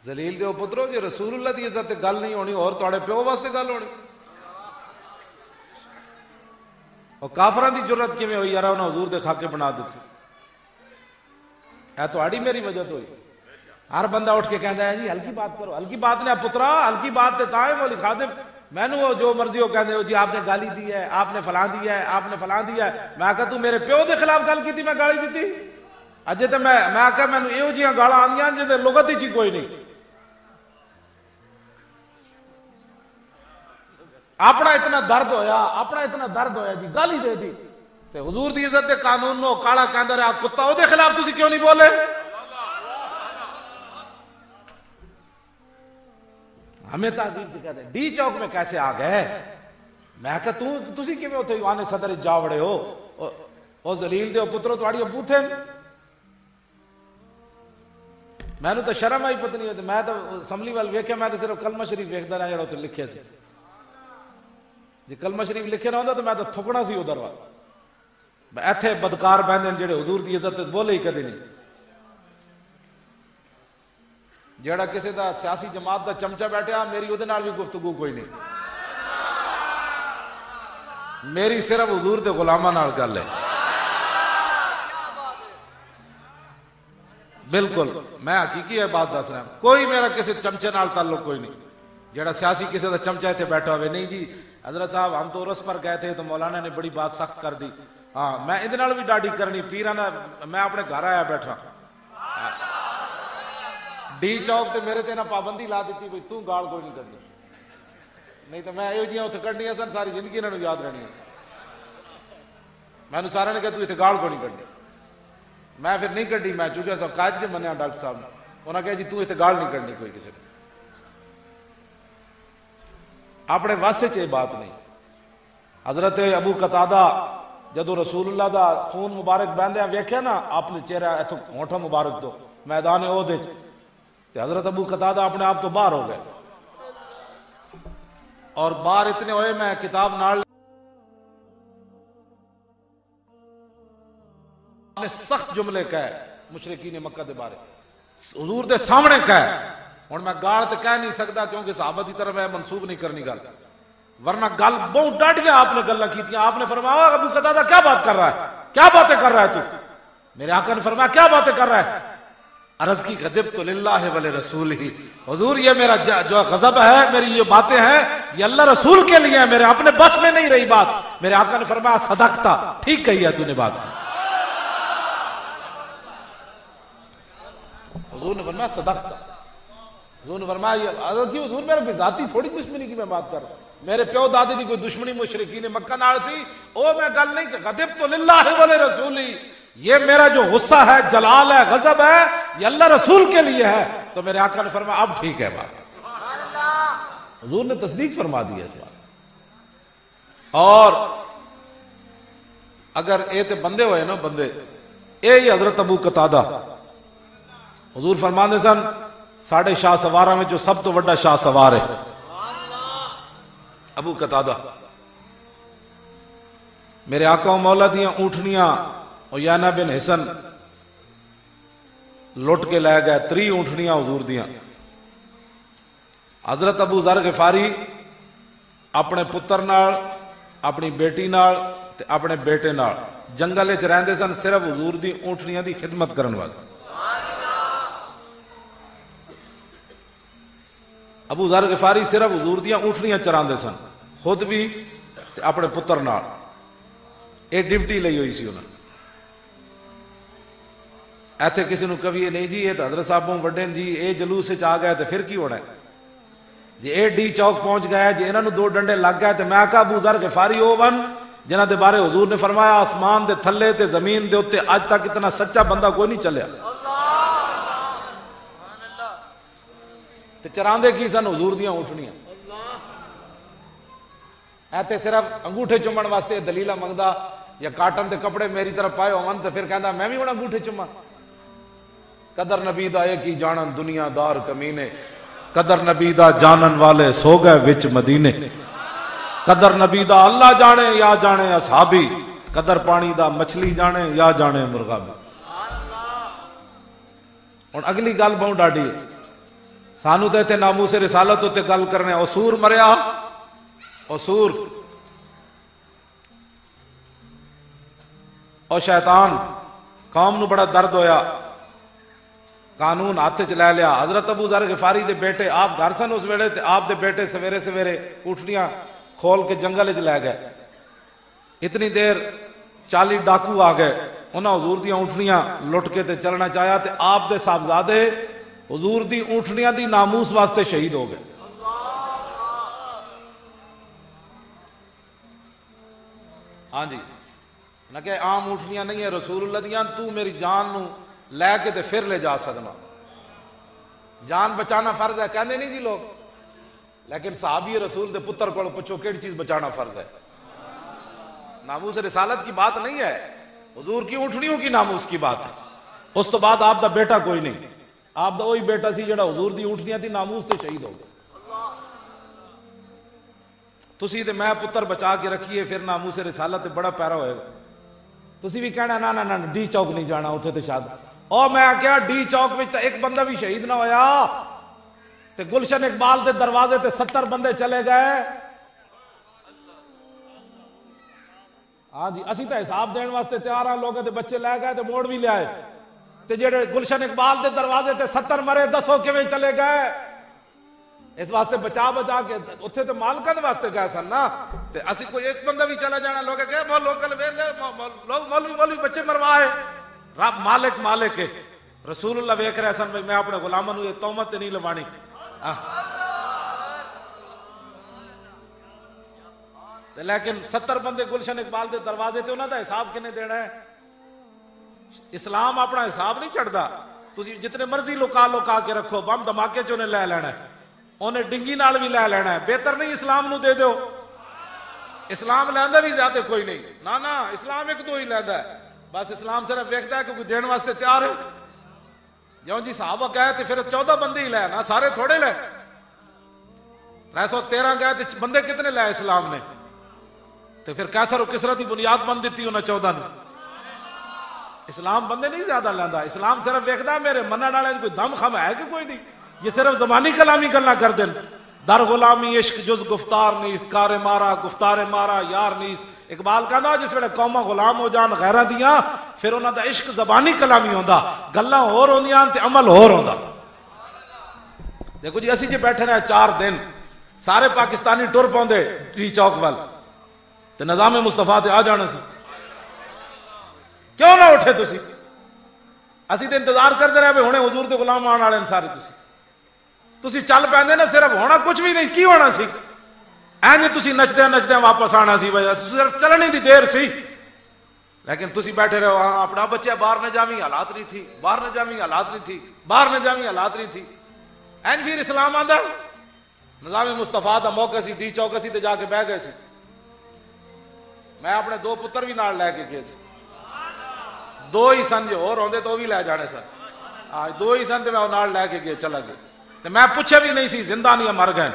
जलील दे पुत्रो जी रसूलुल्लाह दी इज्जत ते गल नहीं होनी और तुहाडे प्यो वास्ते गल होनी। और काफरां दी जुर्रत किवें होई यार उन्हें हुजूर दे खाके बना दित्ते। है तुहाडी मेरी वजह तो हुई। हर बंदा उठ के कहता है जी हल्की बात करो, हल्की बात ने पुत्रा हल्की बात ते तां है मौली खादिम मैनू वो जो मर्जी हो कहते हो जी आपने गाली दी है, आपने फलां दिया है, आपने फलां दिया है। मैं आखा तू मेरे प्यो के खिलाफ गल की मैं गाली दी अजे तो मैं आखा मैनू इहो जिहियां गालां आंदियां जिहदे लुगत ही कोई नहीं। अपना इतना दर्द होया, अपना इतना दर्द होया जी गाली दे दी ते हुजूर दी इज्जत ते कानून नो काला कहंदा रहा कुत्ता ओदे खिलाफ तुसी क्यों नहीं बोले। हमें ताजीब से कहते डी चौक में कैसे आ गए। मैं कहा तुसी किवें उत्थे आने सदर जा वड़े हो। ओ जलील दे पुत्रो तुहाडी अबू थे। मैनू तो शर्म आई पता नहीं मैं तो असम्बली वाल वेख्या मैं तो सिर्फ कलमा शरीफ वेखदा रहा जिहड़ा उत्थे लिखे सी। जे कलमा शरीफ लिखे ना होंदा तो मैं तो थुकना सी उधर वा। इत्थे बदकार बहंदे ने जिहड़े हुजूर दी इज्जत बोले ही कदे नहीं। जेड़ा किसी का सियासी जमात का चमचा बैठा मेरी उहदे नाल भी गुफ्तगू कोई नहीं। मेरी सिर्फ हुजूर दे गुलामां नाल गल है। बिल्कुल मैं हकीकी है बात दस रहा। कोई मेरा किसी चमचे नाल ताल्लुक कोई नहीं। जेड़ा सियासी किसी का चमचा इत्थे बैठा हुए नहीं जी हजरत साहब हम तो उर्स पर गए थे तो मौलाना ने बड़ी बात सख्त कर दी। हाँ मैं इहदे नाल भी डाडी करनी पीरां दा। मैं अपने घर आया बैठा डी चौक ते मेरे ते ना पाबंदी ला दी भाई तू गाल कोई नहीं करनी। नहीं तो मैं इहो जिहियां उत्थे कड्ढनियां सन सारी जिंदगी इन्हां नूं याद रहनी। मैनूं सारे ने कहा तू इत्थे गाल कोई नहीं कड्ढनी। मैं फिर नहीं कड्ढी। मैं चुके सब कायद च मन्निया डॉक्टर साहब ने उन्होंने कहा जी तू इत्थे गाल नहीं कड्ढनी कोई किसी अपने वास्ते च बात नहीं। हजरत अबू कतादा जदों रसूलुल्लाह दा खून मुबारक बहंदियां वेख्या ना अपने चेहरा इथों होठों मुबारक तो मैदान ओहदे च हजरत अबू कतादा अपने आप तो बाहर हो गए। और बाहर इतने होए मैं किताब नाल ने सख्त जुमले कहे मुशरिकीन मक्का दे बारे हुजूर दे सामने कहे। हुण मैं गाल तो कह नहीं सकता क्योंकि सहाबत की तरफ मैं मंसूब नहीं करनी गल वरना गल बहुत डांटियां आपने गल्लां कीतियां। आपने फरमाया अबू कतादा क्या बात कर रहा है, क्या बातें कर रहा है तू। मेरे आका ने फरमाया क्या बातें कर रहा है। अर्ज की गदिब तो लिल्लाहि वले रसूल ही हुजूर ये मेरा जो गजब है मेरी ये बातें हैं ये अल्लाह रसूल के लिए है मेरे अपने बस में नहीं रही बात। मेरे आका ने फरमाया सदकता ठीक कही है तूने बात। हुजूर ने फरमाया सदकता। हुजूर ने फरमाया कि हुजूर मेरे जाती थोड़ी दुश्मनी की मैं बात कर रहा हूं। मेरे प्यो दादे की कोई दुश्मनी मुशरिकीन मक्का नाल सी ओ मैं गल नहीं गदिब तो लिल्लाहि वले रसूली। ये मेरा जो गुस्सा है जलाल है गजब है ये अल्लाह रसूल के लिए है। तो मेरे आका ने फरमाया अब ठीक है बात। हुजूर ने तस्दीक फरमा दी है इस बात। और अगर ये तो बंदे हुए ना बंदे ये हजरत अबू कतादा हुजूर फरमाते सन साढ़े शाह सवारा में जो सब तो बड़ा शाह सवार है अबू कतादा। मेरे आका मौला दियां ऊँटनियां याना बिन हिसन लुट के लै गए 3 ऊँटनियां हुजूर दियां। हजरत अबू जर गिफारी अपने पुत्र नाल अपनी बेटी नाल ते अपने बेटे नाल जंगल च रहिंदे सन सिर्फ हुजूर दी ऊँटनियां दी खिदमत करने वास्ते। अबू जर गिफारी सिर्फ हुजूर दियां ऊँटनियां चरांदे सन खुद भी ते अपने पुत्र नाल। ये ड्यूटी लई हुई सी उन्होंने। इत्थे किसी को कविए नहीं जी ये तो हजरत साहबों वड्डे जी ये जलूस आ गए तो फिर की होना है जे ये डी चौक पहुंच गया जे इन्होंने 2 डंडे लग गए तो मैं कहा अबू जर गिफारी ओ वन जिन्हां दे बारे हुजूर ने फरमाया आसमान दे थल्ले ते जमीन दे उत्ते अज तक इतना सच्चा बंदा कोई नहीं चलिया। ते चरांदे की सन हुजूर दियां ऊँटनियां। इत्थे सिर्फ अंगूठे चुमण वास्ते दलीला मंगदा या काटन के कपड़े मेरी तरफ पाए होवन तो फिर कहता मैं भी हुण अंगूठे चुमा। कदर नबी दा एक ही जानन दुनियादार कमीने कदर नबी दा जानन वाले सो गए विच मदीने। कदर नबी दा अल्लाह जाने या जाने असहाबी कदर पानी दा मछली जाने या जाने मुर्गा भी। हुण अगली गल बहुत डाडी सानू तो इतने नामूस रिसालत उत्ते गल करने। असूर मरिया, असूर और शैतान कौम नू बड़ा दर्द होया, कानून हाथ च लै लिया। हजरत अबू ज़र गिफारी दे बेटे, आप घर सन उस वेले, आप दे बेटे सवेरे सवेरे ऊँटनियां खोल के जंगल च लै गए। इतनी देर 40 डाकू आ गए, उन्होंने हजूर दी ऊँटनियां लुट के ते चलना चाहया, ते आप दे साहबजादे हजूर दी ऊँटनियां दी नामूस वास्ते शहीद हो गए। हाँ जी, ना कि आम ऊँटनियां नहीं है रसूलुल्लाह दियां, तू मेरी जान नू लैके ते फिर ले जा सकना। जान बचाना फर्ज है कहते नहीं जी लोग, लेकिन साहबी रसूल दे पुत्र को पूछो केड़ी चीज बचाना फर्ज है। नामूस रिसालत की बात नहीं है, हुजूर की ऊँटनियों की नामूस की बात है। उस तो बाद आप दा बेटा कोई नहीं, आप दा वही बेटा सी जिहड़ा हुजूर दी ऊँटनियां दी नामूस ते शहीद हो गया। तुसी ते मैं पुत्र बचा के रखिए, फिर नामूस रिसालत ते बड़ा पैरा होएगा। तुसी भी कहना ना ना ना डी चौक नहीं जाना, उत्थे ते शायद और मैं क्या डी चौक में तो एक बंदा भी शहीद ना होया, ते गुलशन इकबाल के दरवाजे ते 70 बंदे चले गए। हाँ जी, असी तो हिसाब देने वास्ते तैयार हाँ, लोगों के बच्चे लै गए तो मोड़ भी लियाए, ते जेडे गुलशन इकबाल के दरवाजे ते 70 मरे, दसो किवें चले गए। इस वास्ते बचा बचा के उत्थे तो मालकन वास्ते गए सन ना, ते असी कोई एक बंदा भी चला जाना, लोग कहे लोकल वेले लोग मौलवी बच्चे मरवाए। रब मालिक मालिक है। रसूलुल्लाह वेख रहे सन, मैं अपने गुलामों को तोहमत नहीं लवानी। लेकिन 70 बंदे गुलशन इकबाल के दरवाजे ते उन्होंने हिसाब किने देना है। इस्लाम अपना हिसाब नहीं चढ़ता, तुसी जितने मर्जी लुका लुका के रखो, बम धमाके च उन्हें लै लेना है, उन्हें डिंगी नाल भी लै लेना है। बेहतर नहीं इस्लाम नू दे दो। इस्लाम लैंदा भी ज्यादा कोई नहीं, ना ना इस्लाम एक दो ही लैंदा है, बस इस्लाम सिर्फ वेखता है कि कोई देने वास्ते तैयार है। जो जी साहब गए तो फिर 14 बंदे ही लै ना, सारे थोड़े लै। 313 गए तो बंदे कितने लै इस्लाम ने, तो फिर कैसर और किसरत की बुनियाद बन दी उन्हें 14 ने। इस्लाम बंदे नहीं ज्यादा लैंदा, इस्लाम सिर्फ वेखदा मेरे मनण वाले कोई दम खम है कि कोई नहीं, ये सिर्फ जबानी कलामी गल्लां कर देन। दर गुलामी इश्क जुज गुफ्तार नीस, कारे मारा गुफ्तारे मारा यार नीस। इकबाल कहता जिस वे कौमा गुलाम हो जान गैर दियां, फिर उन्होंने इश्क जबानी कलामी होंदा, गल्लां होर होंदियां ते अमल होर होंदा। देखो जी, असी जे बैठे रहे 4 दिन, सारे पाकिस्तानी टुर पाउंदे टी चौक वाल, ते निजाम मुस्तफा ते आ जाना सी, क्यों ना उठे तुसी? असी तो इंतजार करते रहे हुणे हुजूर दे गुलाम आने वाले सारे। तुसी चल पैंदे ना, सिर्फ होना कुछ भी नहीं, की होना सी? इंज तुसी नचदे नचदे वापस आना सी, सिर्फ चलने की देर सी। लेकिन तुसी बैठे रहो, हाँ अपना बच्चा बाहर न जावी, हालात नहीं ठीक, बाहर न जावी, हालात नहीं ठीक, बाहर न जावी, हालात नहीं ठीक। इंज फिर इस्लाम आंदा। निजाम मुस्तफा का मौका सी, टी चौक असी ते जाके बह गए सी। मैं अपने 2 पुत्र भी नाल लैके गए सी, 2 ही सन, जो होर होंदे तो भी लै जाने सन। हाँ 2 ही सन, तो मैं नाल लैके गए, चला गया। तो मैं पूछे भी नहीं सी जिंदा नहीं मर गए,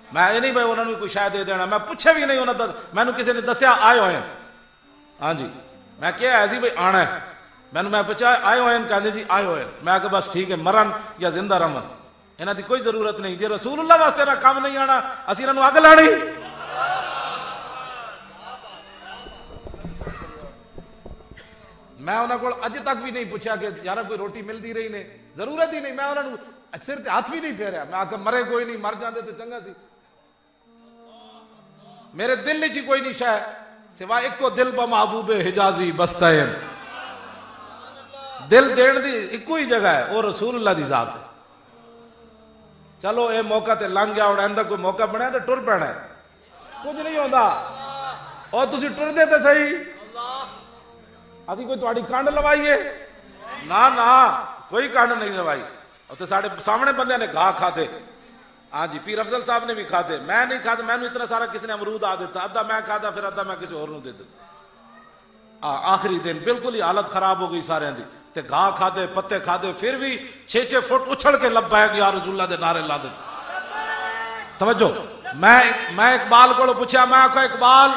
मैं ये नहीं भाई उन्होंने कोई शायद दे देना, मैं पूछे भी नहीं, उन्होंने मैंने किसी ने दसिया आए हुए। हाँ जी, मैं क्या है जी भाई आना है, मैं पूछा आए हुए, कहते जी आए हुए। मैं कहा बस ठीक है, मरन या जिंदा रमन, इन्हों की कोई जरूरत नहीं। जे रसूलुल्लाह वास्ते ना काम नहीं आना, असी इन्होंने अग लानी। मैं उन्होंने को अज तक भी नहीं पूछा कि यार कोई रोटी मिलती रही ने, जरूरत ही नहीं। मैं उन्होंने सिर ते हाथ भी नहीं फेरिया, मैं आकर मरे कोई नहीं, मर जाते तो चंगा सी। मेरे दिल च कोई नहीं शह सिवाय एको दिल ब महबूबे हिजाजी बस्तैन। दिल देने की इको ही जगह है, वो रसूलुल्लाह दी जात है। चलो ये मौका ते लंघ गया, और कोई मौका बनया तो टुर पैना है, कुछ नहीं होता। और तुसी टुरदे तो सही, असी कोई तुहाडी कंड लवाईए ना ना, कोई कंड नहीं लवाई। तो साढ़े सामने बंदे ने घा खाते। हाँ जी, पीर अफजल साहब ने भी खाते, मैं नहीं खाता। मैंने इतना सारा किसी ने अमरूद आ देता, अद्धा मैं खाता, फिर अद्धा मैं किसी और दे देता। आखिरी दिन बिल्कुल ही हालत खराब हो गई सारे दी, ते घा खाते, पत्ते खाते, फिर भी 6-6 फुट उछल के लब्बैक या रसूलुल्लाह दे नारे लाते। तवज्जो, मैं इकबाल को पूछा, मैं आखा इकबाल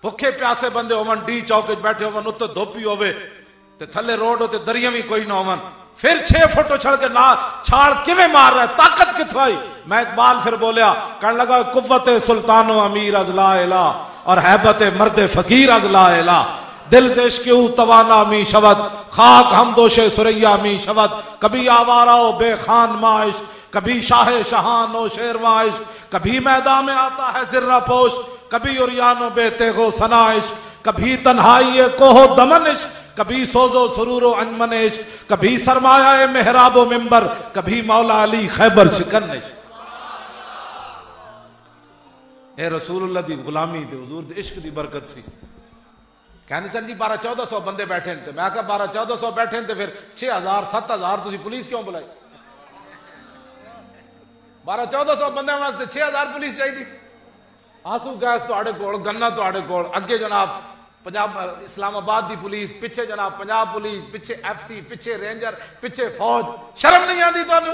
भुखे प्यासे बंदे होवन, डी चौक बैठे होवन, उत्ते धोपी होवे, ते थले रोड होते दरिया भी कोई ना होवन, फिर 6 फुट उछल के ना छाड़ किवें मार रहा है, ताकत किथों आई। मैं इकबाल फिर बोलिया, कहने लगा कुव्वत सुल्तानो अमीर अजला इला और हैबत मर्द फकीर अजला इला, दिल से इश्क़ तवाना मी शवत, खाक हम दोषे सुरैया मी शवत, कभी आवारा ओ बेखान माइश, कभी शाह शहान ओ शेर माइश, कभी मैदान में आता है जिर्रा पोश, कभी उरियानो बेतेगो सनाइश, कभी तन्हाई कोहो दमनिश, कभी सोजो सुरूरो अंजमनिश, कभी सरमाया मेहराबो मिंबर, कभी मौला अली खैबर शिकनिश। ए रसूलुल्लाह दी गुलामी ते हुजूर दे इश्क दी बरकत सी। कहने सर जी 1200-1400 बंदे बैठे थे। मैं कहा 1200-1400 बैठे थे, फिर 6000-7000 तुसी पुलिस क्यों बुलाई? 1200-1400 बंदे वास्ते 6000 पुलिस चाहिए। आंसू गैस तुहाडे कोल, गन्ना तुहाडे कोल, अगे जनाब पंजाब इस्लामाबाद दी पुलिस, पिछे जनाब पंजाब पुलिस, पिछे FC, पिछे रेंजर, पिछे फौज। शर्म नहीं आती तुहानू?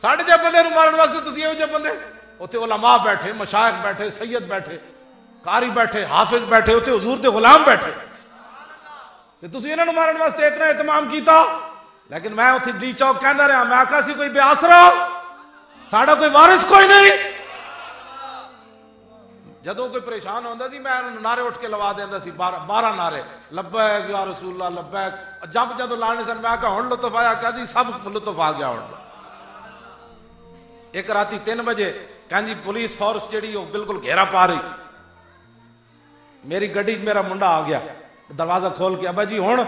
साढ़े जे बंदे नूं मारन वास्ते तुसी इहो जे बंदे, उत्थे उलमा बैठे, मशाइख बैठे, सैयद बैठे, कारी बैठे, हाफिज बैठे, उत्थे हुजूर दे गुलाम बैठे, ते तुसी इन्हां नूं मारन वास्ते इतना एहतमाम कीता। लेकिन मैं उत्थे डी चौक कहंदा रहा, मैं आखा सी कोई बेआसरा, साडा कोई वारिस कोई नहीं। जदों कोई परेशान होंदा सी, मैं नारे उठ के लवा देंदा सी, 12 नारे, लब्बैक या रसूलल्लाह लब्बैक। जब जदों लाने सन मैं कहा हुण लुत्फ आया, कहदी सब लुत्फ आ गया। हुण एक राती 3 बजे कहंदी पुलिस फोर्स जिहड़ी वो बिल्कुल घेरा पा रही, मेरी गड्डी मेरा मुंडा आ गया, दरवाजा खोल के, अब्बा जी हुण?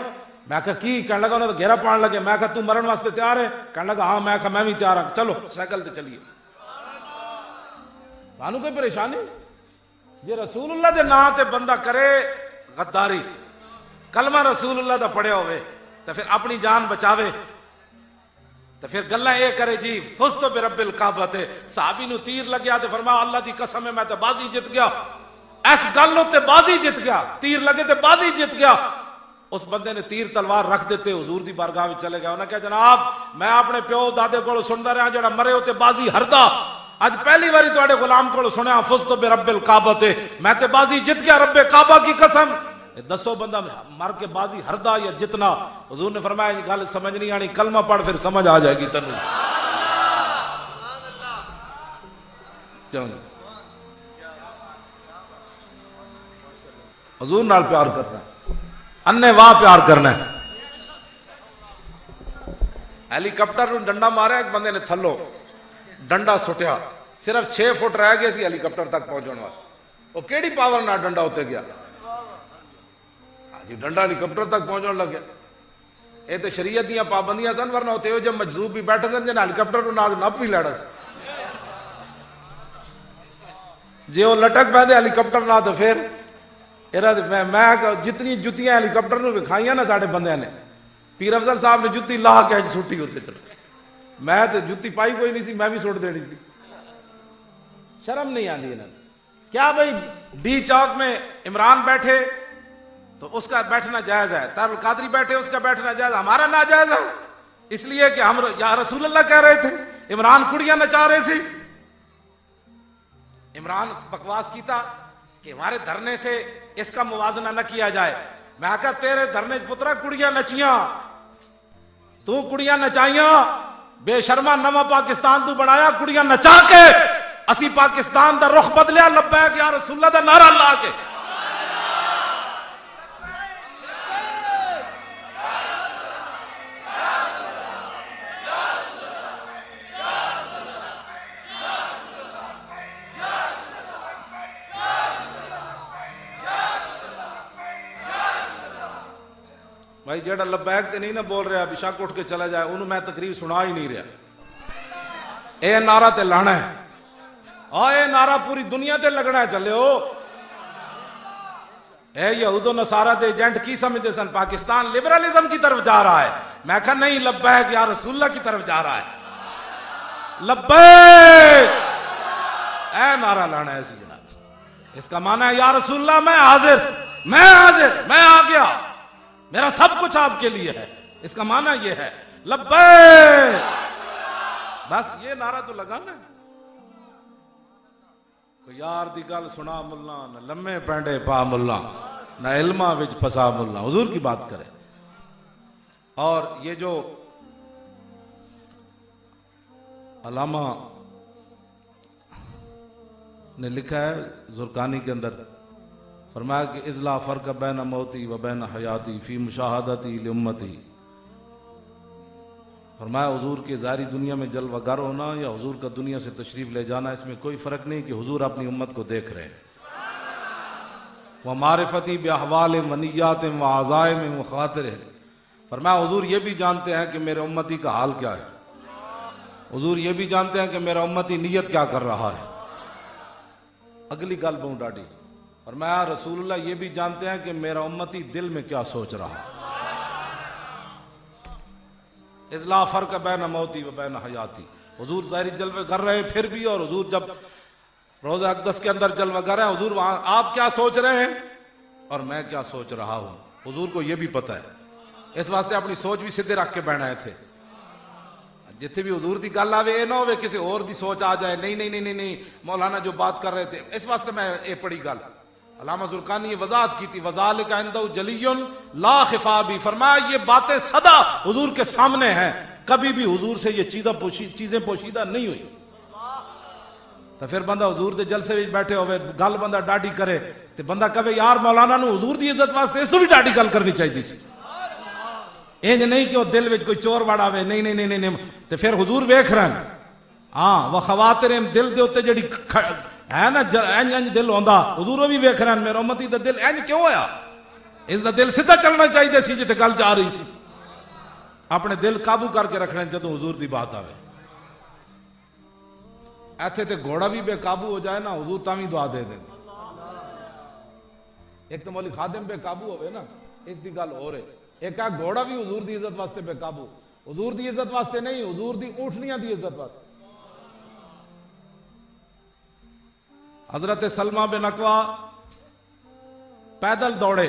मैं कहा की? कहने लगा उन्हें तो घेरा पान लगे। मैं कहा तू मरण वास्ते तैयार है? कहने लगा हाँ। मैं कहा मैं भी तैयार हाँ, चलो साइकिल ते चलिए। सानू कोई परेशानी? जे रसूलुल्लाह दे नाम ते बंदा करे गद्दारी, कलमा रसूलुल्लाह दा पढ़िया होवे, तो फिर अपनी जान बचावे, तो फिर गल्लां ये करे जी फुज़्तु बिरब्बिल काबा ते साहबी नूं तीर लग्या ते फरमाया अल्लाह दी कसम है मैं तो बाजी जित गया, इस गल उत्ते बाजी जित गया, तीर लगे ते बाजी जित गया। उस बंदे ने तीर तलवार रख देते हुजूर दी बारगाह में चले गया। उन्हें कहा जनाब मैं अपने प्यो दादे को सुनता रहा, जो मरे होते बाजी हरदा, अज पहली बारी तुहाडे गुलाम को सुनिया फुज़्तु बिरब्बिल काबा ते, मैं ते बाजी जित गया रब्बे काबा की कसम। दसो बंदा मर के बाजी हरदा या जितना? हुजूर ने फरमाया गल समझ नहीं आनी, कलमा पढ़ फिर समझ आ जाएगी तेनू। हुजूर नाल प्यार करना, अन्ने वाह प्यार करना है। हेलीकॉप्टर नूं डंडा मारिया, एक बंदे ने थल्लो डंडा सुटिया, सिर्फ 6 फुट रह गए सी हेलीकॉप्टर तक पहुंचने वास्ते। वो केड़ी पावर नाल डंडा उत्ते गया जी, डंडा हेलीकॉप्टर तक पहुंचने लग गया। ये तो शरीयत दी पाबंदियां सन, वरना उत्ते जो मजदूर भी बैठे सन जिन्हें हेलीकॉप्टर नूं नाल नप भी लैना सी। जे वो लटक पैंदे हेलीकॉप्टर ना तो फिर मैं जितनी जुत्तियां हेलीकॉप्टर नूं विखाइयां ना साडे बंदियां ने, पीर अफजल साहब ने जुत्ती ला के सुट्टी उत्ते चढ़, मैं तो जुत्ती पाई कोई नहीं सी, मैं भी सुट देनी थी। शर्म नहीं आती इन्हें। क्या भाई डी चौक में इमरान बैठे तो उसका बैठना जायज है, तारुल कादरी बैठे उसका बैठना जायज, हमारा ना जायज है? इसलिए कि हम या रसूलुल्लाह कह रहे थे, इमरान कुड़ियां नचा रहे थे। इमरान बकवास की था कि हमारे धरने से इसका मुवाजना न किया जाए। मैं कहा तेरे धरने पुत्रा कुड़ियां नचियां, तू कुड़ियां नचाइया, बेशर्मा नवा पाकिस्तान तू बनाया, कुड़ियां नचा के असी पाकिस्तान दा रुख बदलिया, लब्बैक या रसूलुल्लाह दा नारा ला के। भाई जेड़ा लब्बैक ते नहीं ना बोल रहा, बेशक उठ के चला जाए, उन्होंने मैं तकरीर सुना ही नहीं रहा। यह नारा ते लाना है, और यह नारा पूरी दुनिया ते लगना है। चले हो यहूदो नसारा दे एजेंट की समझते सन, पाकिस्तान लिबरलिज्म की तरफ जा रहा है। मैं कहा नहीं, लब्बैक या रसूलुल्लाह की तरफ जा रहा है। लब्बैक ऐ नारा लाना है जनाब। इसका माना है या रसूलुल्लाह मैं हाजिर, मैं हाजिर, मैं आ गया, मेरा सब कुछ आपके लिए है। इसका माना यह है लब्बैक। बस ये नारा तो लगाना है। यार दी गल सुना मुल्ला, न लम्मे पैंडे पा मुल्ला, न इल्मा विच फसा मुल्ला। हुजूर की बात करे, और ये जो अलामा ने लिखा है जुर्कानी के अंदर, फरमाया कि इज़ला फ़र्क बैन मौती व बैन हयाती फ़ी मुशाहदती लिउम्मती। फरमाया हुजूर के ज़ाहिरी दुनिया में जलवागर होना या हुजूर का दुनिया से तशरीफ़ ले जाना, इसमें कोई फ़र्क नहीं कि हुजूर अपनी उम्मत को देख रहे हैं। वह मारिफती बेअहवाल मनियात व आज़ाए में मुखातिर है। फरमाया हुजूर ये भी जानते हैं कि मेरे उम्मती का हाल क्या है, हुजूर ये भी जानते हैं कि मेरा उम्मती नीयत क्या कर रहा है। अगली गल बहुत डाटी, फरमाया रसूलुल्लाह ये भी जानते हैं कि मेरा उम्मती दिल में क्या सोच रहा है। इज़ला फ़र्क बैन मौती व बैन हयाती। हुजूर ज़ाहिरी जलवे कर रहे हैं फिर भी, और हुजूर जब रोज़ा अक़दस के अंदर जलवा कर रहे हैं, हुजूर वहां आप क्या सोच रहे हैं और मैं क्या सोच रहा हूं, हुजूर को यह भी पता है। इस वास्ते अपनी सोच भी सीधे रख के बैठा आए थे। जिथे भी हुजूर की गल आवे, ना हो किसी और की सोच आ जाए, नहीं नहीं नहीं नहीं नहीं मौलाना जो बात कर रहे थे। इस वास्ते मैं ये पढ़ी गल अल्लामा ज़ुरकानी वजाहत की थी, वज़ालिका इंदहु जलियुन ला खिफा भी। फरमाया ये बातें सदा हुजूर के सामने हैं, कभी भी हुजूर से ये चीजें पोशीदा नहीं हुई। तो फिर बंदा हुजूर के जलसे में बैठे होवे, गल बंदा डाटी करे तो बंदा कहे यार मौलाना नू हुजूर की इज्जत वास्ते इस तो भी डाटी गल करनी चाहिए सी। इंज नहीं कि दिल में कोई चोर वड़ावे, नहीं नहीं नहीं नहीं। तो फिर हुजूर वेख रहे हैं, हाँ वह खवातिर दिल के उत्ते जी है ना इंज इंज दिल होंदा, हुजूर भी वेख रहे हैं मेरा उम्मती दा दिल इंज क्यों होया। इसका दिल सीधा चलना चाहिए सी जिथे गल जा रही सी। अपने दिल काबू करके रखना जो हुजूर की बात आवे। इथे तो घोड़ा भी बेकाबू हो जाए ना, हुजूर तावी दुआ दे दे। एक तो मौली खादिम बेकाबू होवे ना, इसकी गल हो रही। एक है घोड़ा भी हुजूर की इज्जत वास्ते बेकाबू, हुजूर की इज्जत वास्ते नहीं, हुजूर की ऊँटनियां की इज्जत वास्ते। हजरत सलमा बिन अकवा पैदल दौड़े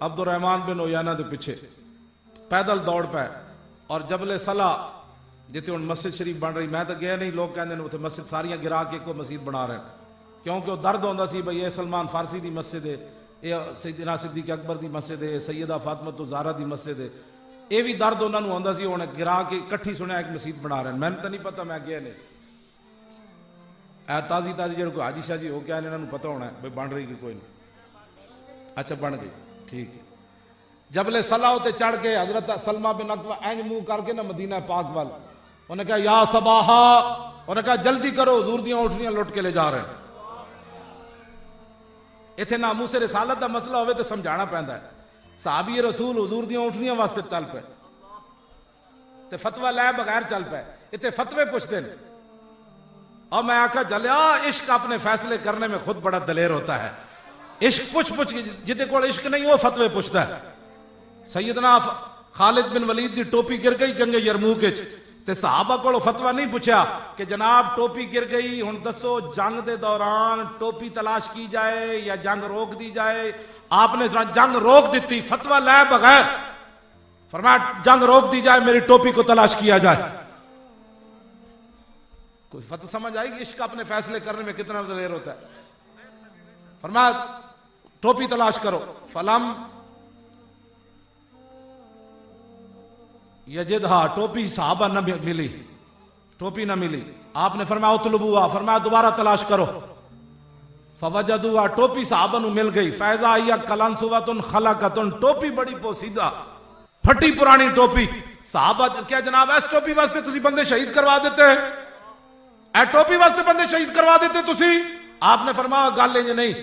अब्दुर्रहमान बिन उयाना के पीछे, पैदल दौड़ पाए और जबले सला जिते हुण मस्जिद शरीफ बन रही, मैं तो गया नहीं, लोग कहते हैं उत्थे मस्जिद सारियां गिरा के कोई मस्जिद बना रहे हैं, क्योंकि वो दर्द होंदा सी भाई ये सलमान फारसी की मस्जिद है, ये सैयदना सिद्दीक अकबर की मस्जिद है, सैयदा फातिमा ज़हरा की मस्जिद है। ये भी दर्द उन्होंने होंदा सी, हुण गिरा के इकट्ठी सुनिया एक मस्जिद बना रहे हैं। मैंने तो नहीं पता, मैं गया नहीं। ताजी ताजी जो हाजी शाजी हो गया इन्होंने पता होना है भाई बन रही कि कोई नहीं। अच्छा बन गई, ठीक है। जबले सलाह उते चढ़ के हजरत सलमा बिन अकवा इंज मुंह करके ना मदीना पाक वाल, उन्हें कहा या सबाहा, उन्हें कहा जल्दी करो हुजूर दी ऊँटनियां लुट के ले जा रहे हैं। इथे नामूसे रिसालत का मसला होवे तो समझाना पैंदा है। साहबी रसूल हुजूर दी ऊँटनियां वास्ते चल पे ते फतवा लै बगैर चल पे, इतने फतवे पुछते हैं। और मैं आखा चलिया इश्क अपने फैसले करने में खुद बड़ा दलेर होता है। इश्क पुछ पुछ के जिदे कोल इश्क नहीं वो फतवे पुछता है। सैयदना खालिद बिन वलीद की टोपी गिर गई जंगे यरमूक ते सहाबा को फतवा नहीं पूछा कि जनाब टोपी गिर गई, हुण दसो जंग के दौरान टोपी तलाश की जाए या जंग रोक दी जाए। आपने जंग रोक दी, फतवा लै बगैर फरमाया जंग रोक दी जाए, मेरी टोपी को तलाश किया जाए। कोई फतवा समझ आएगी इश्क अपने फैसले करने में कितना देर होता है। फरमाया टोपी तलाश करो, फलम यजिदहा, टोपी साहबा न मिली, टोपी न मिली। आपने फरमाया उतलबुआ, फरमाया दोबारा तलाश करो, फवजदुआ, टोपी साहबा नु मिल गई। फैजा आइया कलंसुवतुन खलकतुन, टोपी बड़ी पोसीदा फटी पुरानी टोपी। साहबा क्या जनाब इस टोपी वास्ते तुसी बंदे शहीद करवा देते हैं, ए टोपी वास्ते बंदे शहीद करवा देते तुसी। आपने फरमाया गल इंज नहीं,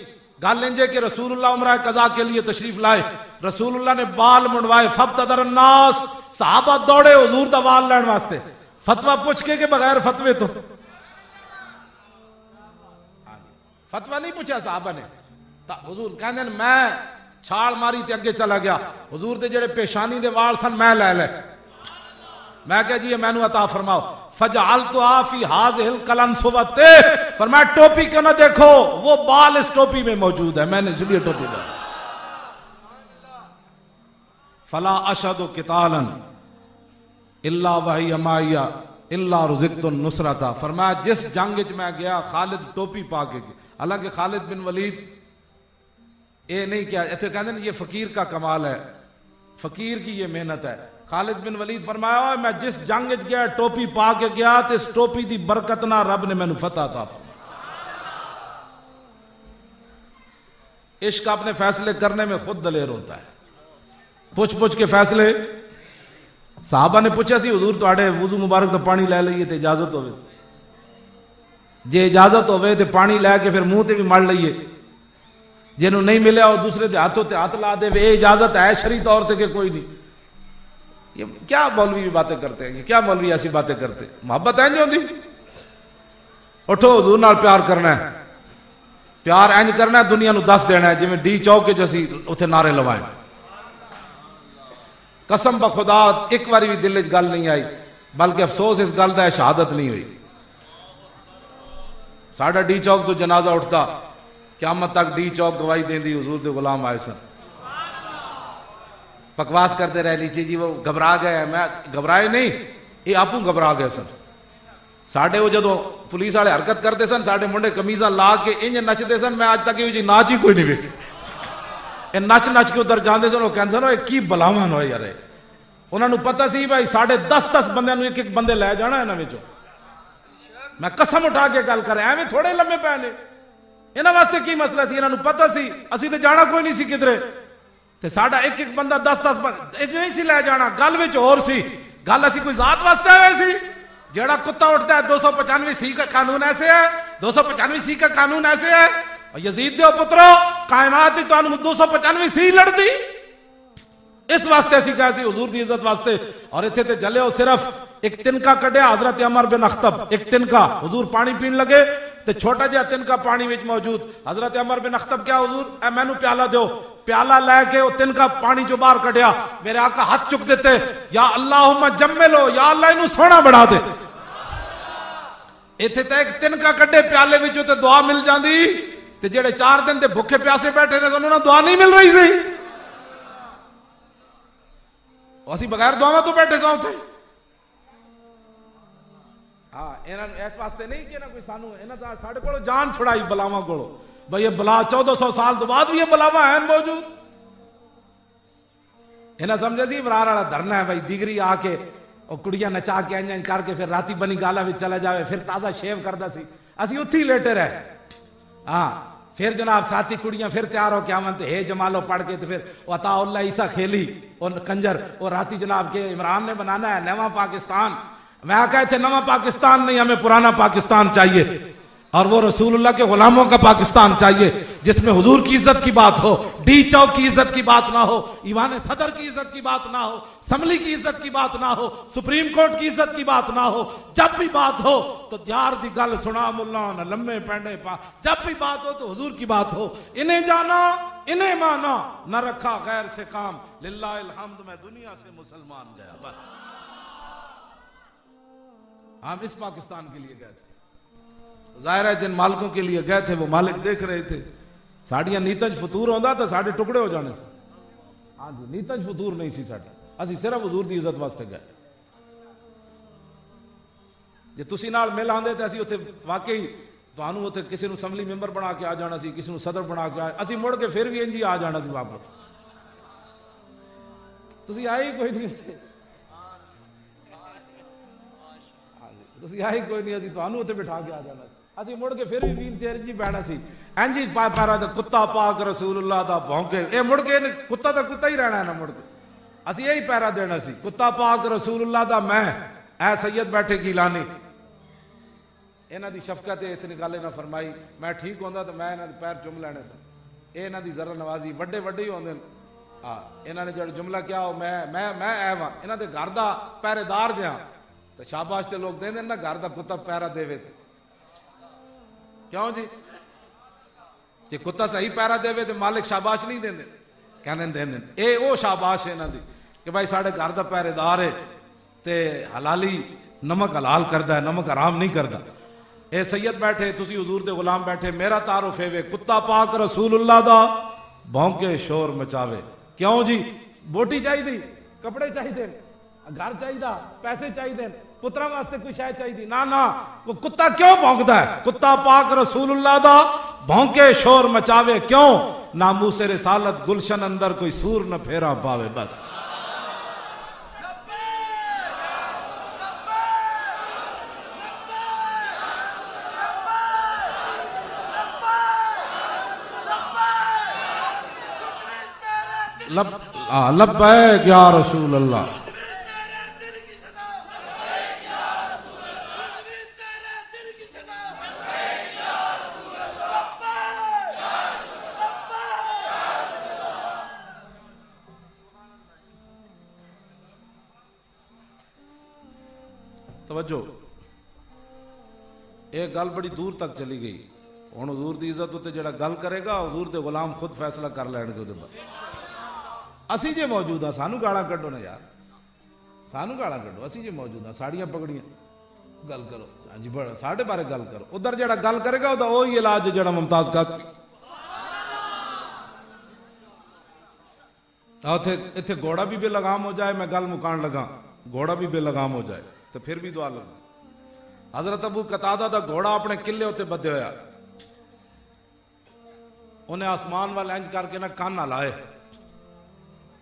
गल इंज कि रसूलुल्लाह उमरा कज़ा के लिए तशरीफ लाए, रसूलुल्लाह ने बाल मुंडवाए, फब्तदर नास, साहबा दौड़े हुजूर दा बाल लैण वास्ते। फतवा पूछ के बगैर फतवे तो फतवा नहीं पूछा साहबा ने। हुजूर कहते मैं छाल मारी ते अगे चला गया, हुजूर दे जेड़े पेशानी दे वाल सन मैं लै ले। मैं क्या जी मैनू अता फरमाओ। फजाल तो आफी हाज़िल कलंसुवते, फरमाया टोपी क्यों ना देखो, वो बाल इस टोपी में मौजूद है, मैंने इसलिए टोपी लाई। फला अशदु कितालन इल्ला वही अमाइया इल्ला रुज़िक़तुन नुसरता। फरमाया जिस जंग च मैं गया खालिद टोपी पा के, हालांकि खालिद बिन वलीद ये नहीं क्या इतने कहते ये फकीर का कमाल है। फकीर की ये मेहनत है। खालिद बिन वलीद फरमाया, मैं जिस जंग च गया टोपी पा के गया तो इस टोपी की बरकत ना रब ने मैनू फतह था। इश्क अपने फैसले करने में खुद दलेर होता है, पुछ पुछ के फैसले। साहबा ने पूछा सी, हुजूर तुहाडे वुजू मुबारक तो पानी लै लईए तो इजाजत होवे, जे इजाजत होवे तो पानी लैके फिर मुंह ते भी मल लईए, जिन्होंने नहीं मिले और दूसरे के हाथों ते हाथ ला दे, ये इजाजत है शरी तौर पर कि कोई नहीं। ये क्या मौलवी बातें करते हैं, ये क्या मौलवी ऐसी बातें करते? मोहब्बत है नहीं होती। उठो हुजूर नाल प्यार करना है, प्यार इंज करना है दुनिया नूं दस देना है जिवें डी चौक च असीं उत्थे नारे लवाए। कसम ब खुदा एक बारी भी दिल च गल नहीं आई, बल्कि अफसोस इस गल का शहादत नहीं हुई। साडा डी चौक तो जनाजा उठता, क़यामत तक डी चौक गवाही देंदी हुजूर दे गुलाम आए सन। बकवास करते रह लीजिए जी वो घबरा गए, मैं घबराए नहीं, ये आपू घबरा गए सन। साढ़े वो जो पुलिस वाले हरकत करते सन, साढ़े मुंडे कमीजा ला के इंज नचते सन, मैं अज तक ये नाच ही कोई नहीं वेखे। नच नच के उधर जाते सन, कहते सन की बलावन हो यार। उन्होंने पता सी भाई 10.5 बंदे एक एक बंदे लै जाना इन्होंने विचों। मैं कसम उठा के गल कर, एवं थोड़े लम्बे पै ने, इन्होंने वास्ते की मसला सी, इन्होंने पता सी असी तो जाना कोई नहीं सी किधरे, ते साडा एक एक बंदा 10-10 नहीं सी लै जाना। गल विच होर सी, गल असी कोई जात वास्ते आए सी। जेड़ा कुत्ता उठता है 295C का कानून ऐसे है, 295C का कानून ऐसे है। और यजीद दे पुत्रो कायनात ही तुहानू 295C लड़दी, इस वास्ते असी कहा सी हुजूर दी इज्जत वास्ते। और इत्थे ते जले हो सिर्फ एक तिनका कढ़िया हजरत अमर बिन अख्तब, एक तिनका हुजूर पानी पीन लगे तो छोटा जिहा तिनका पानी विच मौजूद। हजरत अमर बिन अख्तब क्या हुजूर ए मैनू प्याला दो, प्याला लैके तिनका पानी चो बाहर कढ़िया, मेरे आका हाथ चुक देते, या अल्लाहुम्मा जम्मिलो, या अल्लाह इनू सोहना बना दे। इत्थे ते एक तिनका कढ़े प्याले विचों ते दुआ मिल जाती, ते जेड़े 4 दिन ते भुखे प्यासे बैठे ने उन्होंने दुआ नहीं मिल रही सी। असीं बगैर दुआवां तो बैठे सां उत्थे। हाँ, इन्होंने इस वास्ते नहीं कि कोई सानू इन्होंने साढ़े को जान छुड़ाई बलावां कोलों, भाई ये बला 1400 साल तो बाद भी ये बलावा है मौजूद। इन्हें समझे सी इमरान वाला धरना है भाई, दिगरी आके और कुड़ियां नचा के इंज करके फिर राती बनी गाला भी चला जाए, फिर ताजा शेव करता सी, असी उत्थे ही लेटे रहे। हाँ, फिर जनाब साथी कुड़ियां फिर तैयार हो के आवन ते हे जमालो पढ़ के, तो फिर अताउल्ला ईसा खेली और कंजर और राती जनाब के इमरान ने बनाना है नवा पाकिस्तान। मैं कहा थे नवा पाकिस्तान नहीं, हमें पुराना पाकिस्तान चाहिए, और वो रसूलुल्लाह के गुलामों का पाकिस्तान चाहिए जिसमें हुजूर की इज्जत की बात हो, डी चौक की इज्जत की बात ना हो, ईवान सदर की इज्जत की बात ना हो, असम्बली की इज्जत की बात ना हो, सुप्रीम कोर्ट की इज्जत की बात ना हो। जब भी बात हो तो यार दी गल सुना मुल्ला न लम्बे पैंडे पा, जब भी बात हो तो हुजूर की बात हो। इन्हें जाना इन्हें माना, न रखा गैर से काम, लिल्लाहिल हम्द मैं दुनिया से मुसलमान गया। बस हम इस पाकिस्तान के लिए गए थे, जाहिर है जिन मालिकों के लिए गए थे वो मालिक देख रहे थे। साड़ियां नीतज फतूर होंदा तो साढ़े टुकड़े हो जाने से। हाँ जी, नीतज फतूर नहीं सी साड़ी, असी सिर्फ हुजूर की इज्जत वास्ते गए। जे तुसी नाल मिल आंदे तो असी उत्थे वाकई तुहानू उत्थे किसी नूं असैम्बली मैंबर बना के आ जाना सी, किसी नूं सदर बना के असी मुड़ के फिर भी इंज ही आ जाना सी वापस। तुसी आए ही कोई नहीं उत्थे, तुसी आए कोई नहीं, असी तुहानू उत्थे बिठा के आ जाना, असी मुड़ के फिर भी व्हील चेयर जी बैठना सी। इंज ही पैरा ते कुत्ता पाक रसूलुल्लाह दा भौंके, ये मुड़ के कुत्ता तो कुत्ता ही रहना है ना, मुड़ के असी यही पैरा देना सी, कुत्ता पाक रसूलुल्लाह दा मैं ऐ सैयद बैठे गिलानी। इन्हां दी शफकत इस गल इन्हां फरमाई, मैं ठीक होंदा तो मैं इन्हां दे पैर चुम लैने सन। ये इन्हां दी जरा नवाजी वड्डे वड्डे ही होंदे। हाँ, इन्हां ने जो जुमला क्या हो, मैं ऐ वां, इन्हां दे घर दा पहरेदार जिहा, तो शाबाश ते लोग देंदे ना, घर दा कुत्ता पैरा देवे ते क्यों जी, जे कुत्ता सही पैरा देवे तो मालिक शाबाश नहीं देंदे, कहने देंदे। ए ओ शाबाश है इन्हां दी कि भाई साढ़े घर दा पहरेदार है ते हलाली नमक हलाल करदा है, नमक हराम नहीं करदा। ए सैयद बैठे, तुसी हुजूर दे गुलाम बैठे, मेरा तारुफ है कुत्ता पाक रसूलुल्लाह दा भौंके शोर मचावे। क्यों जी, बोटी चाहिए, कपड़े चाहिए, घर चाहिए, पैसे चाहिए, पुत्रा वास्ते कोई शायद चाहिए ना, ना वो कुत्ता क्यों भौंकदा है? कुत्ता पाक रसूलुल्लाह दा भौंके शोर मचावे, क्यों? नामूसे रिसालत गुलशन अंदर कोई सूर न फेरा पावे। बस लब्बैक या रसूल अल्लाह। तवज्जो, एक गल बड़ी दूर तक चली गई। हुण हुजूर दी इज्जत उत्ते जेड़ा गल करेगा हुजूर दे गुलाम खुद फैसला कर लैणगे उहदे बारे। असी जे मौजूद हाँ, सानू गालां कड्डो ना यार, सानू गालां कड्डो। असी जे मौजूद हाँ, साड़ियां पगड़ियां गल करो, हाँ जी बड़ा साढ़े बारे गल करो। उधर जेड़ा गल करेगा उहदा ओही इलाज जेड़ा मुमताज कादरी उथे इत्थे घोड़ा भी बेलगाम हो जाए, मैं गल मुकान लगा, घोड़ा भी बेलगाम हो जाए तो फिर भी दुआ लग। हजरत अबू कतादा दा घोड़ा अपने किले उत्ते बधे होया, उन्हें आसमान वाल इंज करके ना कान लाए।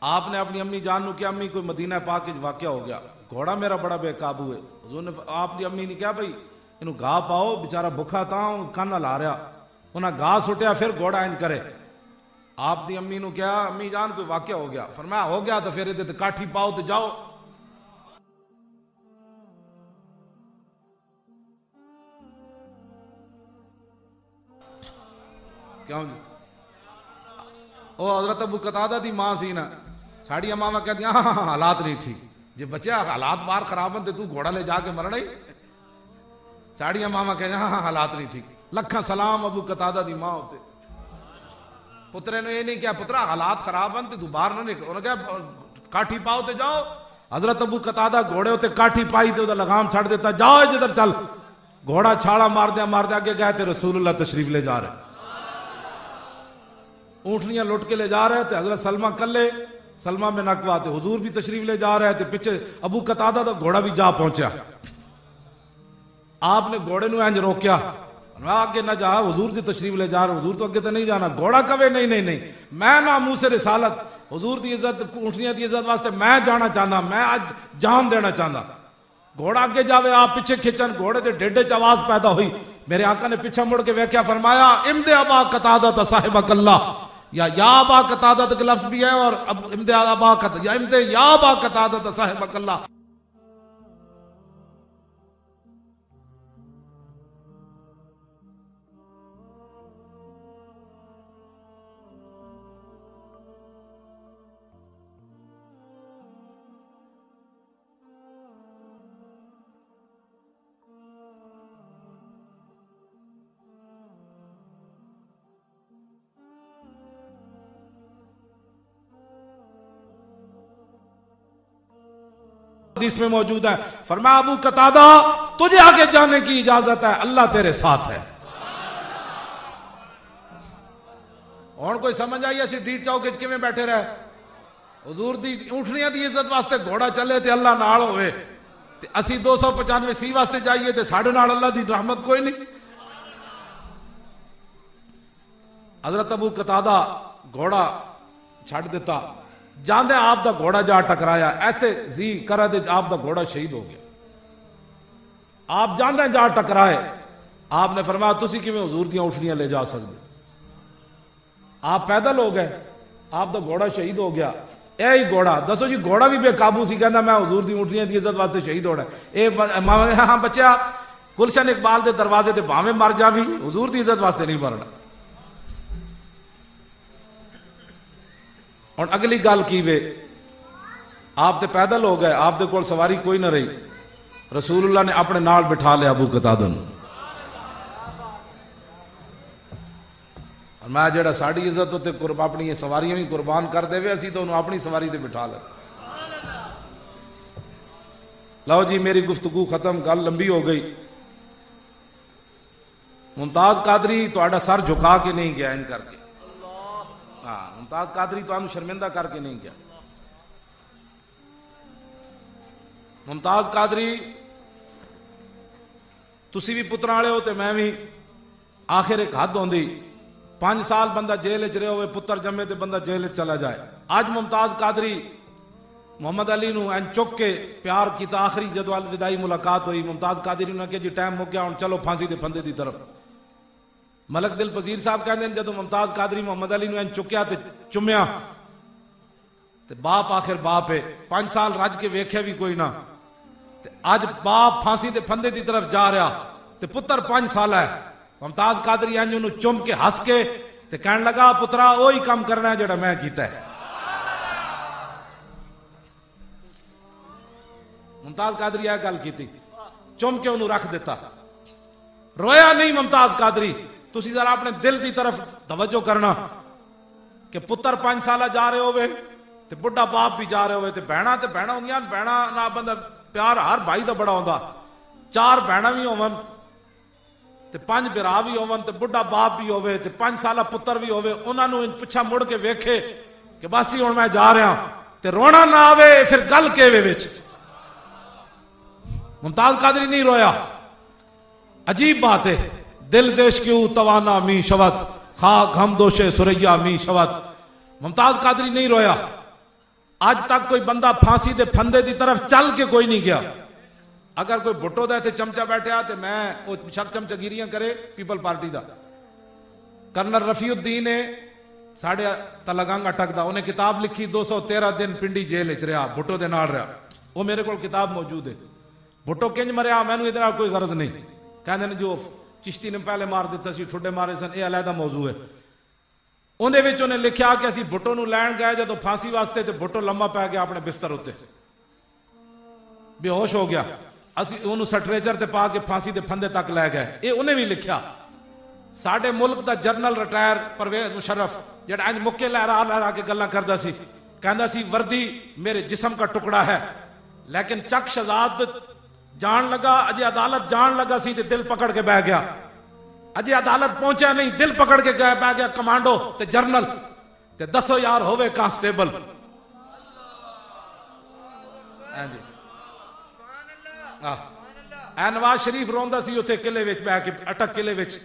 आपने अपनी अम्मी जान नू कहा, अम्मी कोई मदीना पाक विच वाकया हो गया, घोड़ा मेरा बड़ा बेकाबू है। हुजूर ने आपकी अम्मी ने कहा भाई इनू घाह पाओ, बेचारा भुखा था कान ला रहा। उन्हें घाह सुटिया, फिर घोड़ा इंज करे। आपकी अम्मी ने कहा, अम्मी जान कोई वाकया हो गया। फरमाया हो गया तो फिर ये काठी पाओ तो जाओ। क्यों जी? ओ हजरत अबू कतादा दी मां सी ना, साड़ियां मावा कहती हाँ हालात नहीं ठीक, जे बच्चा हालात बाहर खराब हैं तो तू घोड़ा ले जाके मरना ही। साड़ियां मावा कहती हाँ हालात नहीं ठीक। लखा सलाम अबू कतादा दी मां होते पुत्रे ने ये नहीं क्या, पुत्रा हालात खराब हैं तो तू बाहर ना निकल। उन्हें क्या काठी पाओ तो जाओ। हजरत अबू कतादा घोड़े उत्ते काठी पाई तो लगाम छड़ देता, जाओ जिधर चल। घोड़ा छाला मार दिया आगे गए तो रसूलुल्लाह तशरीफ ले जा रहे, ऊँटनियां लुट के ले जा रहे थे। हजरत सलमा कल्ले, सलमा में नकवा थे, हुजूर भी तशरीफ ले जा रहे थे। पीछे अबू कतादा तो घोड़ा भी जा पहुंचा। आपने घोड़े नु इंज रोकया, आगे ना जा, हुजूर की तशरीफ ले जा रहे, हुजूर तो अगे तो नहीं जाना। घोड़ा कवे नहीं नहीं नहीं, मैं ना मुंह से रिसालत हुजूर की इज्जत ऊँटनियां की इज्जत वास्ते मैं जाना चाहता, मैं आज जान देना चाहता। घोड़ा अगे जावे, आप पीछे खिंचन, घोड़े के ढेडे च आवाज पैदा हुई। मेरे आका ने पीछे मुड़ के वेख्या, फरमाया इम्दे अबा कतादा साहिब कल्ला, या अबा कतादा का लफ्ज भी है और अब इम्दे अबा या इम्दे या अबा कतादा साहिब कल्ला। हदीस में मौजूद है, फरमाया अबू कतादा तुझे आगे जाने की इजाजत है, अल्लाह तेरे साथ है। और कोई समझ आई ऐसी डीट चौक के में बैठे रहे, हुजूर दी ऊँटनियां दी इज्जत वास्ते घोड़ा चले ते अल्लाह नाल होवे, ते असी 295 सी वास्ते जाइए ते साढ़े नाल अल्लाह दी रहमत कोई नहीं। हजरत अबू कतादा घोड़ा छड़ दिता, जांदे आप दा घोड़ा जा टकराया, ऐसे जी करा दे आप दा घोड़ा शहीद हो गया। आप जांदे जा टकराए, आपने फरमाया तुसी किवें हुजूर दी ऊँटनियां ले जा सकदे, आप पैदल हो गए, आप दा घोड़ा शहीद हो गया। यही घोड़ा दसो जी, घोड़ा भी बेकाबू सी, कहंदा मैं हुजूर दी ऊँटनियां दी इज्जत वास्ते शहीद होना। हाँ बच्चा, गुलशन इकबाल दे दरवाजे ते भावें मर जावी, हुजूर दी इज्जत वास्ते नहीं मरना। और अगली गल की वे, आप तो पैदल हो गए, आप दे कोल सवारी कोई ना रही, रसूलुल्लाह ने अपने नाल बिठा लिया अबू कतादा नूं। मैं जेड़ा साड़ी इज्जत उत्ते अपनी सवारियां भी कुर्बान कर देवे, असी तो अपनी सवारी ते बिठा ले। लो जी मेरी गुफ्तगू खत्म, गल लंबी हो गई। मुमताज कादरी तुहाडा सर झुका के नहीं गया इन करके, हाँ मुमताज कादरी तो शर्मिंदा करके नहीं गया। मुमताज कादरी तुसी भी पुत्रा वाले हो तो मैं भी, आखिर एक हद होंदी, 5 साल बंदा जेल च रहे हो, पुत्र जमे तो बंदा जेल चला जाए। अज मुमताज कादरी मोहम्मद अली नूं एन चुक के प्यार किया, आखिरी जदों विदाई मुलाकात हुई, मुमताज कादरी ने कहा जी टाइम मुक गया, हुण चलो फांसी दे फंदे की तरफ। मलक दिल पजीर साहब कहते हैं जदों मुमताज कादरी मोहम्मद अली नूं एन चुकिया तो चुमिया, ते बाप आखिर बाप है, 5 साल रज के वेख्या भी कोई ना, ते अज बाप फांसी के फंदे की तरफ जा रहा, ते पुत्र 5 साल है। मुमताज कादरी अंज उन्होंने चुम के हस के ते कहने लगा, पुत्रा वही काम करना है जो मैं किया है। मुमताज कादरी यह गल की, चुम के उन्होंने रख दिता, रोया नहीं। मुमताज कादरी तुसी जरा अपने दिल की तरफ तवज्जो करना कि पुत्र 5 साल जा रहे होवे ते बुढ़ा बाप भी जा रहे होवे, ते भैणा होंदियां, भैणा ना बंदा प्यार हर भाई का बड़ा होंदा। 4 भैणा भी होवन ते 5 बिरा भी होवन ते बुढ़ा बाप भी होवे ते 5 साल पुत्र भी होवे, उन्होंने पिछा मुड़ के वेखे कि बस ही हुण मैं जा रहा, ते रोना ना आवे, फिर गल केवे विच। मुमताज कादरी नहीं रोया। अजीब बात है, दिल जेश क्यों तवाना मी शवत, खाक हम दोषे सुरैया मी शवत। मुमताज कादरी नहीं रोया। आज तक कोई बंदा फांसी दे फंदे की तरफ चल के कोई नहीं गया। अगर कोई भुट्टो दा इत्थे चमचा बैठा तो मैं वो शक चमचागिरियां करे पीपल पार्टी का। कर्नल रफीउद्दीन ने साढ़े तलगंग अटक दा, उन्हें किताब लिखी 213 दिन पिंडी जेल च रहा, भुट्टो दे नाल रहा। वो मेरे को किताब मौजूद है। भुट्टो किंज मरिया मैनू ये कोई गरज नहीं, कहते जो चिश्ती ने पहले मार दिता सी, ठुडे मारे सन, यह अलहदा मौजू है। उन्हें उन्हें लिखा कि असी भुट्टो नूं लैण गए जो फांसी वास्ते, तो भुट्टो लम्मा पै गया अपने बिस्तर उत्ते, बेहोश हो गया। असी उन्होंने सटरेचर ते पा के फांसी के फंदे तक लै गए। ये उन्हें भी लिखा। साडे मुल्क का जनरल रिटायर परवेज मुशर्रफ जिहड़ा अंज मुक्के लहरा लहरा के गल्लां करदा सी, कहंदा सी वर्दी मेरे जिस्म का टुकड़ा है, लेकिन चक शहजाद जान लगा, अजय अदालत जान लगा सी ते दिल पकड़ के बह गया। अजय अदालत पहुंचा नहीं, दिल पकड़ के बह गया कमांडो ते जर्नल ते 10 यार होवे कांस्टेबल। नवाज शरीफ रोंदा सी उत्थे किले विच बह के, अटक किले विच,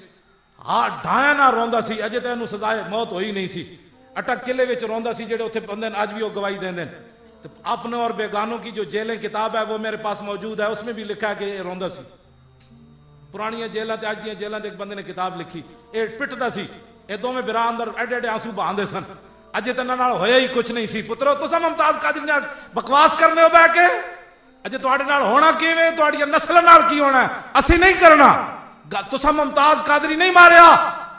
हाँ ढाया ना रोंदा सी, अजे तो इहनूं सजाए मौत होई नहीं सी। अटक किले विच रोंदा सी, जेड़े उत्थे बंदे अज भी वो गवाही देंदे। तो अपने और बेगानों की जो जेलें किताब है वो मेरे पास मौजूद है, उसमें भी लिखा है कि ये रोंदा सी। पुरानियां जेलां ते अज दियां जेलां ते एक बंदे ने किताब लिखी, ये पिटदा सी, ये दोवें बिरा अंदर एडे एडे आंसू बहांदे सन। अजे तो इन्हां नाल होया ही कुछ नहीं सी। पुत्रो तुसां मुमताज कादरी नाल बकवास करने हो बैठ के, अजे तुहाडे नाल होना किवें, तुहाडी नस्ल नाल की होना है, असीं नहीं करना। तुसां मुमताज कादरी नहीं मारिया,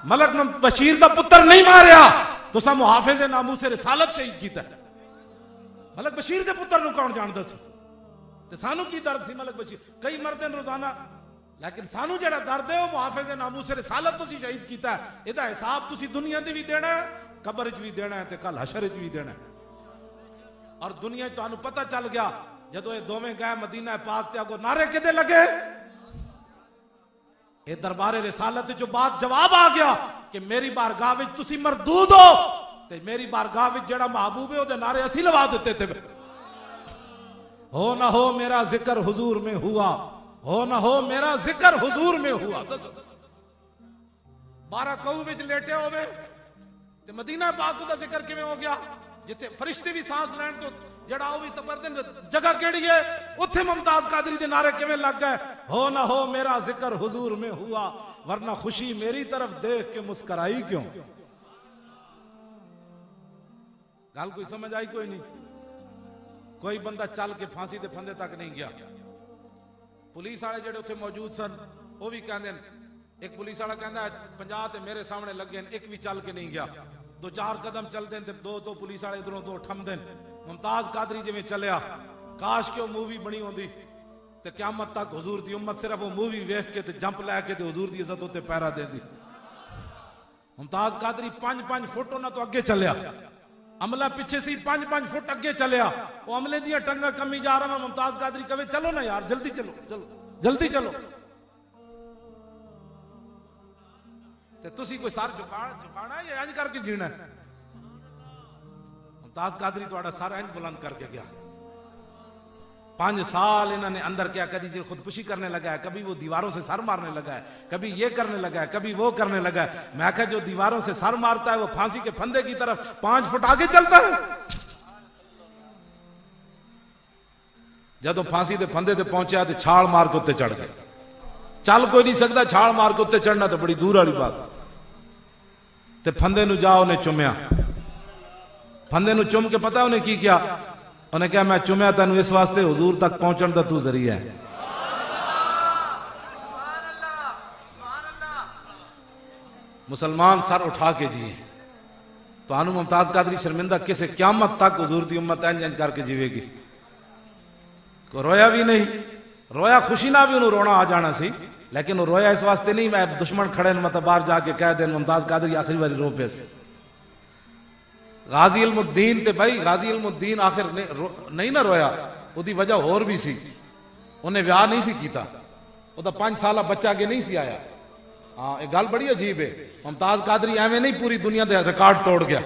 मलक बशीर दा पुत्र नहीं मारिया, तुसां मुहाफिज नामूस रिसालत शहीद कीता। मलक बशीर दे पुत्र नूं कौन जानदा सी, ते सानू की दर्द सी मलक बशीर, कई मरदे रोजाना, लेकिन सानू जेड़ा दर्द है वो मुहाफिज नामूस रिसालत तुसीं शहीद कीता। इहदा हिसाब तुसीं दुनिया ते भी देना है, कब्र च भी देना है, ते कल हशर च भी देना है। और दुनिया तुहानू पता चल गया जदों ये दोवें गए मदीना पाक ते अगों नारे किदे लगे, ये दरबारे रिसालत जो बात जवाब आ गया कि मेरी बारगाह विच तुसीं मरदूद हो, ते मेरी बारगाह विच जेड़ा महबूब है ओदे नारे असीं लवा दिते थे। हो ना हो मेरा जिक्र हुजूर में हुआ, हो ना हो मेरा जिक्र हुजूर में हुआ। 12 कऊ विच लेटे होवे ते मदीना पाक दा जिक्र किवें हो गया, जिथे फरिश्ते भी सांस लैण तो जड़ा वो भी तबरदन जगह केड़ी है, उत्थे मुमताज कादरी दे नारे किवें लग गए। हो ना हो मेरा जिक्र हुजूर में हुआ, वरना खुशी मेरी तरफ देख के मुस्कुराई क्यों। गल कोई समझ आई? कोई नहीं। कोई बंदा चल के फांसी दे फंदे तक नहीं गया। पुलिस वाले जेडे उत्थे मौजूद सन वो भी कहंदे, एक पुलिस वाला कहंदा 50 ते मेरे सामने लगे, एक भी चल के नहीं गया। 2-4 कदम चलते ते दो पुलिस वाले इधरों 2 ठमदे। मुमताज कादरी जिवें चलिया, काश के मूवी बनी होंदी ते क़यामत तक हुजूर दी उम्मत सिर्फ वो मूवी वेख के ते जंप लैके ते हुजूर दी इज्जत उत्ते पैरा देंदी। मुमताज कादरी 5-5 फुट उन्हां तो अगे चलिया, अमला पिछे सी 5-5 फुट अगे चलिया, वो अमले दी टंगा कमी जा रहा। मुमताज कादरी कहे चलो ना यार, जल्दी चलो, चलो जल्दी चलो। ते तुसी कोई सर झुकाना या इंज करके जीना है? मुमताज कादरी तुहाडा सर इंज बुलंद करके गया। 5 साल इन्होंने अंदर क्या, कभी जो खुदकुशी करने लगा है, कभी वो दीवारों से सर मारने लगा है, कभी ये करने लगा है, कभी वो करने लगा है। मैं कहा जो दीवारों से सर मारता है वो फांसी के फंदे की तरफ 5 फुट आगे चलता है। जब फांसी के फंदे ते पहुंचा तो छाल मार के उत्ते चढ़ गए। चल कोई नहीं सकता, छाल मार के उत्ते चढ़ना तो बड़ी दूर वाली बात। ते फंदे नूं जा उन्हें चुम्या, फंदे नु चुम के पता उन्हें की क्या, उन्हें क्या मैं चुमया तेन इस वास्ते हुजूर तक पहुंचने का तू जरिया है। मुसलमान सर उठा के जिए तो आनू मुमताज कादरी शर्मिंदा किसे क्यामत तक हुजूर की उम्मत इंज इंज करके जीवेगी। को रोया भी नहीं, रोया खुशी ना भी उन्होंने रोना आ जाना सी, लेकिन वो रोया इस वास्ते नहीं मैं दुश्मन खड़े मतलब बाहर जाके कह दें मुमताज कादरी आखिरी बारी रो पे। गाजी इल्मुद्दीन ते भाई, गाजी इल्मुद्दीन आखिर नहीं ना रोया, उसकी वजह होर भी सी, उन्हें ब्याह नहीं सी कीता, वो 5 साल बच्चा अगे नहीं सी आया। हाँ एक गल बड़ी अजीब है, मुमताज कादरी एवं नहीं पूरी दुनिया के रिकॉर्ड तोड़ गया।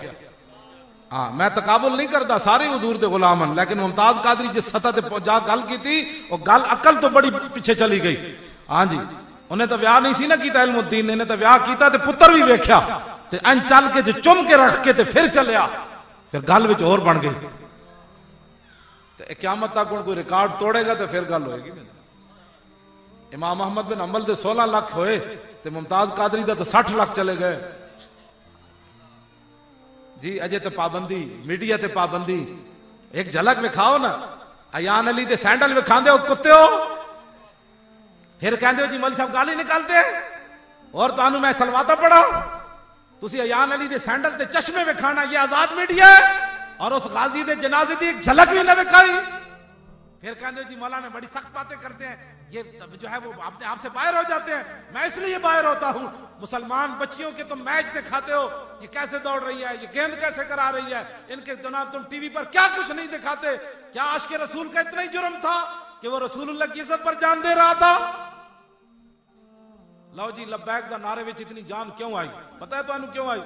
हाँ मैं तकाबुल नहीं करता, सारे हुजूर दे गुलाम हैं, लेकिन मुमताज कादरी जिस सतह ते जा गल की थी वो गल अकल तो बड़ी पीछे चली गई। हाँ जी उन्हें तो ब्याह नहीं सी ना किया इल्मुद्दीन ने तो ब्याह किया तो पुत्र भी वेख्या ते अन चल के जो चुम के रख के ते फिर चलिया, फिर गल विच होर बन गई। ते क़यामत तक कोई रिकॉर्ड तोड़ेगा तो फिर गल होएगी। इमाम अहमद बिन हंबल दे 16 लाख होए ते मुमताज कादरी दा तो 60 लाख चले गए जी। अजे तो पाबंदी, मीडिया ते पाबंदी, एक झलक विखाओ ना, अयान अली दे सैंडल विखांदे हो कुत्ते हो, फिर कहते हो जी मौलवी साहब गाली निकालते हैं और तानू मैं सलवाता पड़ा। तुसी अयान अली दे सैंडल ते चश्मे विखाना ये आजाद मीडिया है, और उस गाजी दे जनाजे दी एक झलक भी न विखाई, फिर कहते हो जी मौला ने बड़ी सख्त बातें करते हैं, ये जो है वो अपने आप से बाहर हो जाते हैं। मैं इसलिए बाहर होता हूं, मुसलमान बच्चियों के तुम मैच दिखाते हो, ये कैसे दौड़ रही है, ये गेंद कैसे करा रही है, इनके जनाब तुम टीवी पर क्या कुछ नहीं दिखाते। क्या आशिक़े रसूल का इतना ही जुर्म था कि वो रसूलुल्लाह की इज्जत पर जान दे रहा था? लो जी लब्बैक दा नारे विच इतनी जान क्यों आई, पता है तुहानू क्यों आई?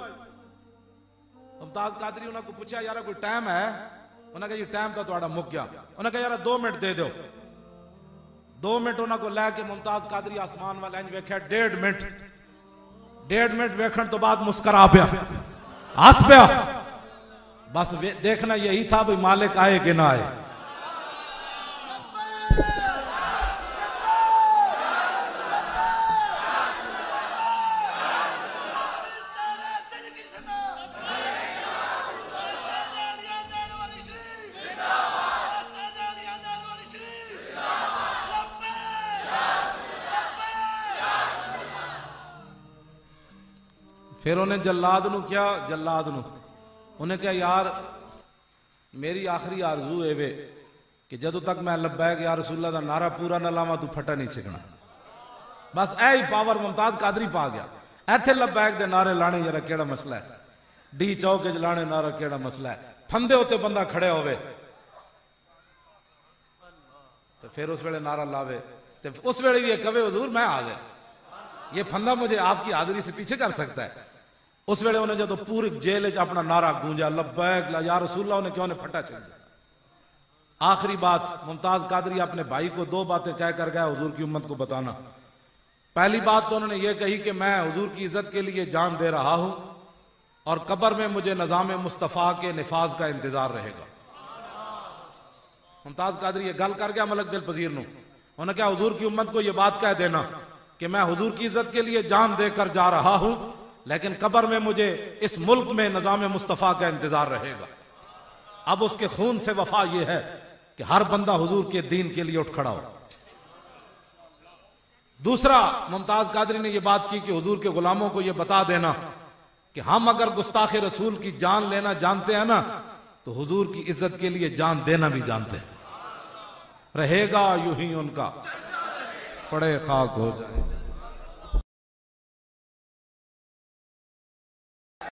मुमताज कादरी उन्होंने को पूछा यार कोई टाइम है, उन्हें कहा जी टाइम तो तुहाडा मुक गया। उन्हें कहा यार 2 मिनट दे दो। 2 मिनट उन्होंने को लैके मुमताज कादरी आसमान वाले इंज वेख्या 1.5 मिनट, 1.5 मिनट वेखण तो बाद मुस्करा पिया, हंस पिया। बस देखना यही था भाई मालिक आए कि ना आए। फिर उन्हें जल्लाद नू क्या, जल्लाद नू उन्हें क्या यार मेरी आखिरी आरजू है वे कि जदों तक मैं लब्बैक या रसूलुल्लाह दा नारा पूरा न लावा तू फटा नहीं सिकना। बस ऐ ही पावर मुमताज कादरी पा गया। इत्थे लब्बैक दे नारे लाने जरा केड़ा मसला है, डी चौक च लाने नारा केड़ा मसला है, फंदे उत्ते बंदा खड़े होवे तो फिर उस वेले नारा लावे तो उस वेले भी कवे हुजूर मैं हाजिर, ये फंदा मुझे आपकी हाजिरी से पीछे कर सकता है। उस वेले उन्हें जो पूरी जेल च अपना नारा गूंजा लब्बैक या रसूलुल्लाह, उन्हें क्यों ने फटा चल दिया। आखिरी बात मुमताज कादरी अपने भाई को 2 बातें कह कर गया हुजूर की उम्मत को बताना। पहली बात तो उन्होंने ये कही कि मैं हुजूर की इज्जत के लिए जान दे रहा हूं और कब्र में मुझे निजाम मुस्तफा के निफाज का इंतजार रहेगा। मुमताज कादरी ये गल कर गया मलक दिल पजीर नू, उन्होंने क्या हुजूर की उम्मत को यह बात कह देना कि मैं हुजूर की इज्जत के लिए जान देकर जा रहा हूं, लेकिन कब्र में मुझे इस मुल्क में निजाम मुस्तफा का इंतजार रहेगा। अब उसके खून से वफा यह है कि हर बंदा हुजूर के दीन के लिए उठ खड़ा हो। दूसरा मुमताज कादरी ने यह बात की कि हुजूर के गुलामों को यह बता देना कि हम अगर गुस्ताखे रसूल की जान लेना जानते हैं ना तो हुजूर की इज्जत के लिए जान देना भी जानते हैं। रहेगा यूं ही उनका पड़े खाक हो जाए।